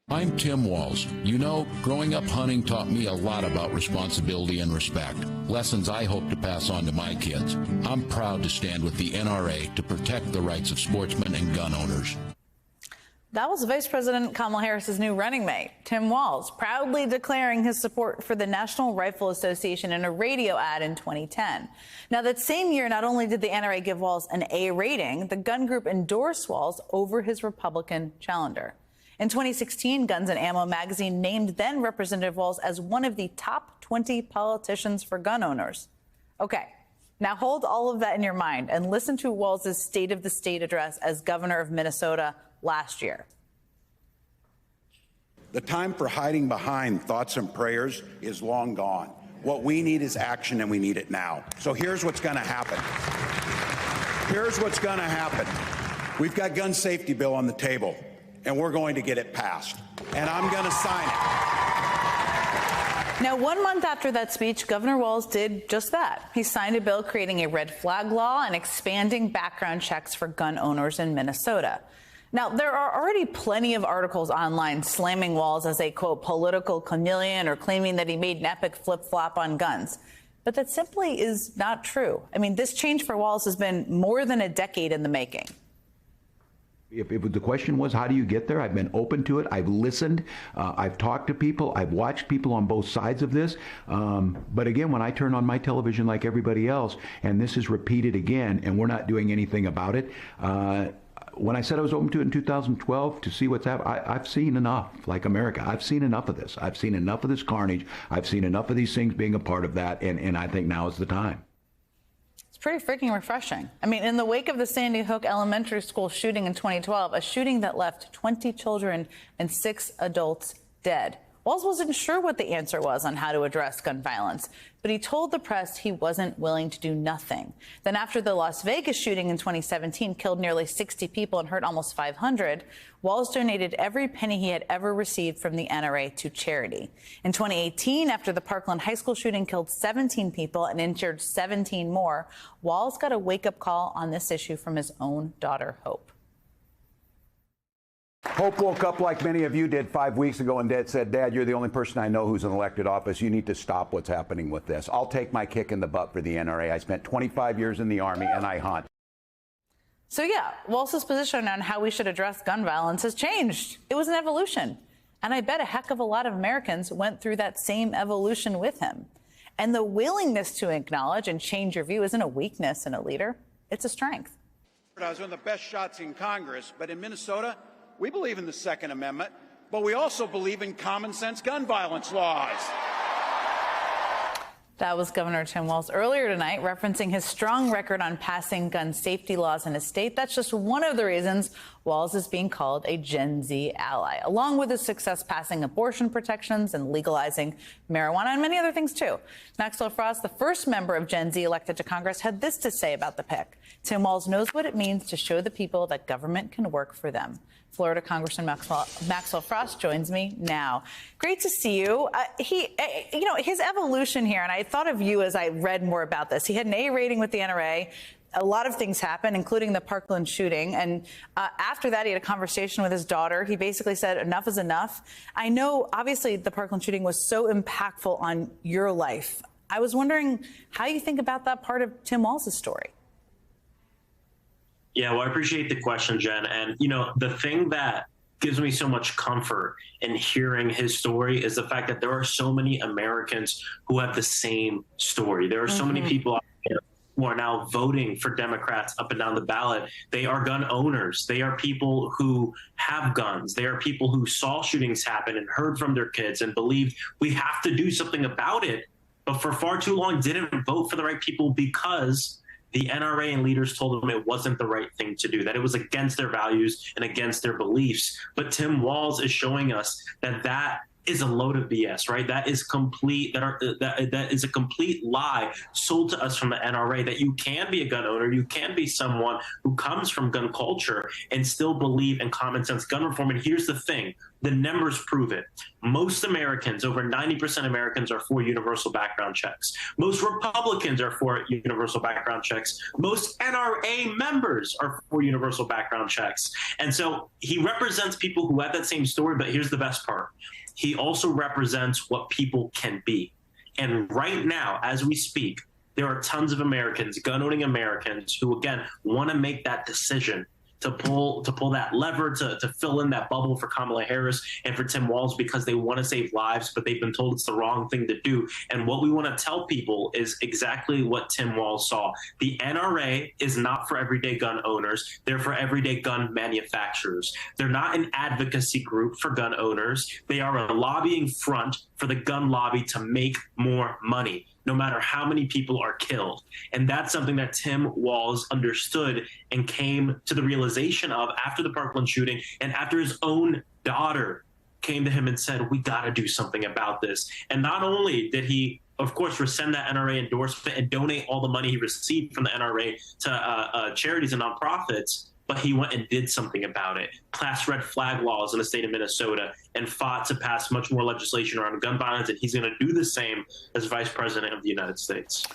I'm Tim Walz. You know, growing up hunting taught me a lot about responsibility and respect, lessons I hope to pass on to my kids. I'm proud to stand with the NRA to protect the rights of sportsmen and gun owners. That was Vice President Kamala Harris's new running mate, Tim Walz, proudly declaring his support for the National Rifle Association in a radio ad in 2010. Now, that same year, not only did the NRA give Walz an A rating, the gun group endorsed Walz over his Republican challenger. In 2016, Guns and Ammo magazine named then Representative Walz as one of the top 20 politicians for gun owners. Okay, now hold all of that in your mind and listen to Walz's State of the State address as governor of Minnesota last year. The time for hiding behind thoughts and prayers is long gone. What we need is action, and we need it now. So here's what's going to happen. Here's what's going to happen. We've got gun safety bill on the table, and we're going to get it passed, and I'm going to sign it. Now, 1 month after that speech, Governor Walz did just that. He signed a bill creating a red flag law and expanding background checks for gun owners in Minnesota. Now, there are already plenty of articles online slamming Walz as a, quote, political chameleon or claiming that he made an epic flip-flop on guns. But that simply is not true. I mean, this change for Walz has been more than a decade in the making. If the question was, how do you get there? I've been open to it. I've listened. I've talked to people. I've watched people on both sides of this. But again, when I turn on my television like everybody else, and this is repeated again, and we're not doing anything about it, when I said I was open to it in 2012 to see what's happening, I've seen enough, like America. I've seen enough of this. I've seen enough of this carnage. I've seen enough of these things being a part of that, and I think now is the time. It's pretty freaking refreshing. I mean, in the wake of the Sandy Hook Elementary School shooting in 2012, a shooting that left 20 children and 6 adults dead, Walz wasn't sure what the answer was on how to address gun violence, but he told the press he wasn't willing to do nothing. Then after the Las Vegas shooting in 2017 killed nearly 60 people and hurt almost 500, Walz donated every penny he had ever received from the NRA to charity. In 2018, after the Parkland High School shooting killed 17 people and injured 17 more, Walz got a wake-up call on this issue from his own daughter, Hope. Hope woke up like many of you did 5 weeks ago and said, Dad, you're the only person I know who's in elected office. You need to stop what's happening with this. I'll take my kick in the butt for the NRA. I spent 25 years in the Army, and I hunt. So, yeah, Walz's position on how we should address gun violence has changed. It was an evolution. And I bet a heck of a lot of Americans went through that same evolution with him. And the willingness to acknowledge and change your view isn't a weakness in a leader. It's a strength. I was one of the best shots in Congress, but in Minnesota, we believe in the Second Amendment, but we also believe in common sense gun violence laws. That was Governor Tim Walz earlier tonight, referencing his strong record on passing gun safety laws in his state. That's just one of the reasons Walz is being called a Gen Z ally, along with his success passing abortion protections and legalizing marijuana and many other things, too. Maxwell Frost, the first member of Gen Z elected to Congress, had this to say about the pick. Tim Walz knows what it means to show the people that government can work for them. Florida Congressman Maxwell Frost joins me now. Great to see you. His evolution here, and I thought of you as I read more about this. He had an A rating with the NRA. A lot of things happened, including the Parkland shooting. And after that, he had a conversation with his daughter. He basically said, enough is enough. I know, obviously, the Parkland shooting was so impactful on your life. I was wondering how you think about that part of Tim Walz's story. Yeah, well, I appreciate the question, Jen. And, the thing that gives me so much comfort in hearing his story is the fact that there are so many Americans who have the same story. There are so many people out there who are now voting for Democrats up and down the ballot. They are gun owners. They are people who have guns. They are people who saw shootings happen and heard from their kids and believed we have to do something about it, but for far too long didn't vote for the right people because the NRA and leaders told them it wasn't the right thing to do, that it was against their values and against their beliefs. But Tim Walz is showing us that is a load of BS, right? That is complete. That is a complete lie sold to us from the NRA, that you can be a gun owner, you can be someone who comes from gun culture and still believe in common sense gun reform. And here's the thing. The numbers prove it. Most Americans, over 90% of Americans, are for universal background checks. Most Republicans are for universal background checks. Most NRA members are for universal background checks. And so he represents people who have that same story, but here's the best part. He also represents what people can be. And right now, as we speak, there are tons of Americans, gun-owning Americans, who, again, want to make that decision to pull that lever to fill in that bubble for Kamala Harris and for Tim Walz, because they want to save lives, but they've been told it's the wrong thing to do. And what we want to tell people is exactly what Tim Walz saw. The NRA is not for everyday gun owners. They're for everyday gun manufacturers. They're not an advocacy group for gun owners. They are a lobbying front for the gun lobby to make more money, no matter how many people are killed. And that's something that Tim Walz understood and came to the realization of after the Parkland shooting, and after his own daughter came to him and said, we got to do something about this. And not only did he, of course, rescind that NRA endorsement and donate all the money he received from the NRA to charities and nonprofits, but he went and did something about it, passed red flag laws in the state of Minnesota, and fought to pass much more legislation around gun violence. And he's going to do the same as Vice President of the United States.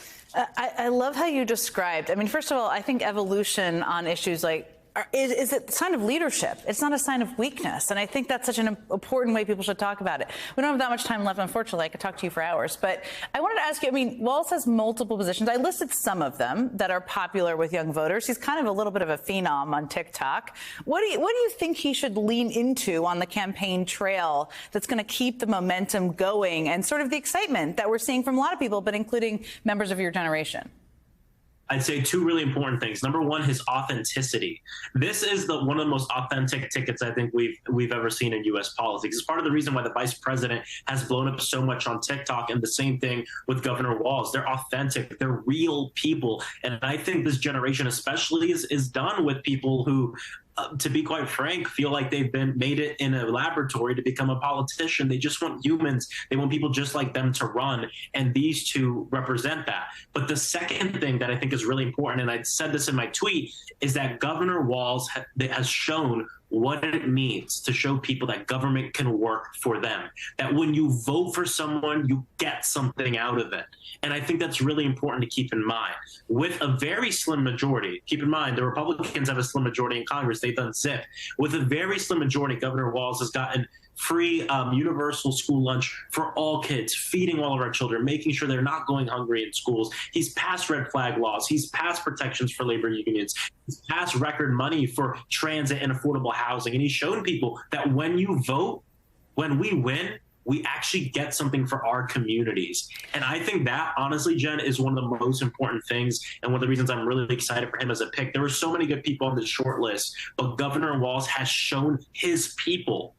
I love how you described. I mean, first of all, I think evolution on issues like is it a sign of leadership? It's not a sign of weakness. And I think that's such an important way people should talk about it. We don't have that much time left, unfortunately. I could talk to you for hours. But I wanted to ask you, I mean, Walz has multiple positions. I listed some of them that are popular with young voters. He's kind of a little bit of a phenom on TikTok. What do you think he should lean into on the campaign trail that's going to keep the momentum going and sort of the excitement that we're seeing from a lot of people, but including members of your generation? I'd say two really important things. Number one, his authenticity. This is one of the most authentic tickets I think we've ever seen in U.S. politics. It's part of the reason why the vice president has blown up so much on TikTok, and the same thing with Governor Walz. They're authentic. They're real people. And I think this generation especially is done with people who, to be quite frank, feel like they've been made it in a laboratory to become a politician. They just want humans. They want people just like them to run. And these two represent that. But the second thing that I think is really important, and I said this in my tweet, is that Governor Walz has shown what it means to show people that government can work for them, that when you vote for someone, you get something out of it. And I think that's really important to keep in mind. With a very slim majority, keep in mind, the Republicans have a slim majority in Congress. They've done zip. With a very slim majority, Governor Walz has gotten free universal school lunch for all kids, feeding all of our children, making sure they're not going hungry in schools. He's passed red flag laws. He's passed protections for labor unions. He's passed record money for transit and affordable housing. And he's shown people that when you vote, when we win, we actually get something for our communities. And I think that, honestly, Jen, is one of the most important things and one of the reasons I'm really excited for him as a pick. There were so many good people on the short list, but Governor Walz has shown his people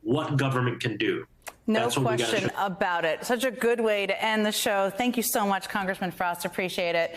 what government can do. No question about it. Such a good way to end the show. Thank you so much, Congressman Frost. Appreciate it.